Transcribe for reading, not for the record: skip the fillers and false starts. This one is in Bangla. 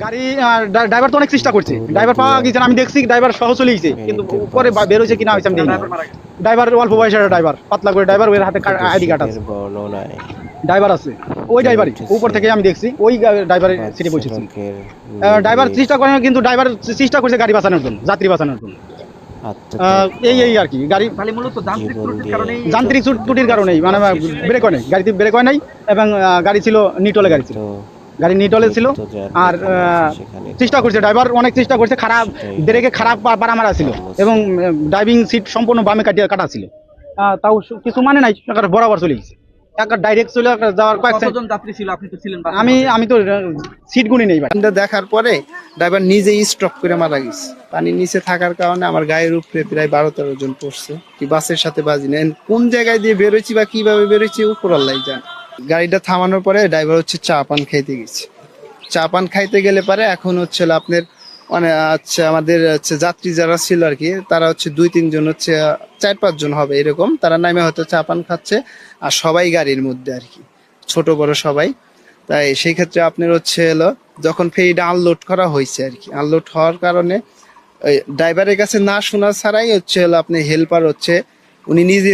গাড়ি ড্রাইভার তো অনেক চেষ্টা করছে, ড্রাইভার পাওয়া গেছে, আমি দেখছি ড্রাইভার সহ চলে গেছে, কিন্তু পরে বের হয়েছে কিনা হয়েছে আমি দেখিনি। ড্রাইভার অল্প বয়সের ড্রাইভার, পাতলা করে ড্রাইভার, ওর হাতে আইডি কার্ড প্রত্যক্ষদর্শীদের আছে, বর্ণনায় ড্রাইভার আছে, ওই দেখা ড্রাইভারই উপর উঠেছে থেকে আমি দেখছি, ওই ড্রাইভারের পাঁচ সিটে বসেছিল। চালকের ড্রাইভার নির্দেশ চেষ্টা করে না, কিন্তু ড্রাইভার চেষ্টা করছে গাড়ি বাঁচানোর জন্য, যাত্রী বাঁচানোর জন্য। আত্মত্যাগ এই ও আর কি, গাড়ি তাহলে মূলত যান্ত্রিক জীবন ত্রুটির দিয়ে কারণেই যান্ত্রিক ত্রুটির কারণেই, মানে ব্রেক হয় নাই, গাড়িতে ব্রেক হয় নাই, এবং গাড়ি ছিল নিটলে, গাড়ি ছিল, গাড়ি নিটলে ছিল। মৃত যার আর যেখানে আছে সেখানে চেষ্টা করছে ড্রাইভার, অনেক চেষ্টা করছে, খারাপ সেটাই ব্রেকে খারাপ পাড়া মারা ছিল, এবং ড্রাইভিং সিট সম্পূর্ণ বামে কাটা ছিল। তাও কিছু মানে নাই, একটা বরাবর চলে গেছে, একটা ডাইরেক্ট চলে যাওয়ার কয়েক কতজন যাত্রী ছিল? আপনি তো ছিলেন বাসে। আমি তো সিট গুনি নেই ভাই। এটা দেখার পরে ড্রাইভার নিজেই স্ট্রোক করে মারা গেছে। পানির নিচে থাকার কারণে আমার গায়ের উপরে প্রায় 12-13 জন পড়ছে। কি বাসের সাথে বাজি না, কোন জায়গায় দিয়ে বেরোচ্ছি বা কিভাবে বেরোচ্ছি উপর আল্লাহ জানে। গাড়িটা থামানোর পরে ড্রাইভার হচ্ছে চা পান খাইতে গেছে। চা পান খাইতে গেলে পারে এখন হচ্ছে আপনার মানে আচ্ছা আমাদের হচ্ছে যাত্রী যারা ছিল আর কি, তারা হচ্ছে 2-3 জন হচ্ছে 4-5 জন হবে এরকম, তারা নামে হয়তো চা পান খাচ্ছে, আর সবাই গাড়ির মধ্যে আর কি, ছোট বড় সবাই। তাই সেই ক্ষেত্রে আপনার হচ্ছে এলো যখন ফেরিটা আনলোড করা হয়েছে আর কি, আনলোড হওয়ার কারণে ড্রাইভারের কাছে না শোনা ছাড়াই হচ্ছে হলো আপনি হেল্পার হচ্ছে উনি নিজে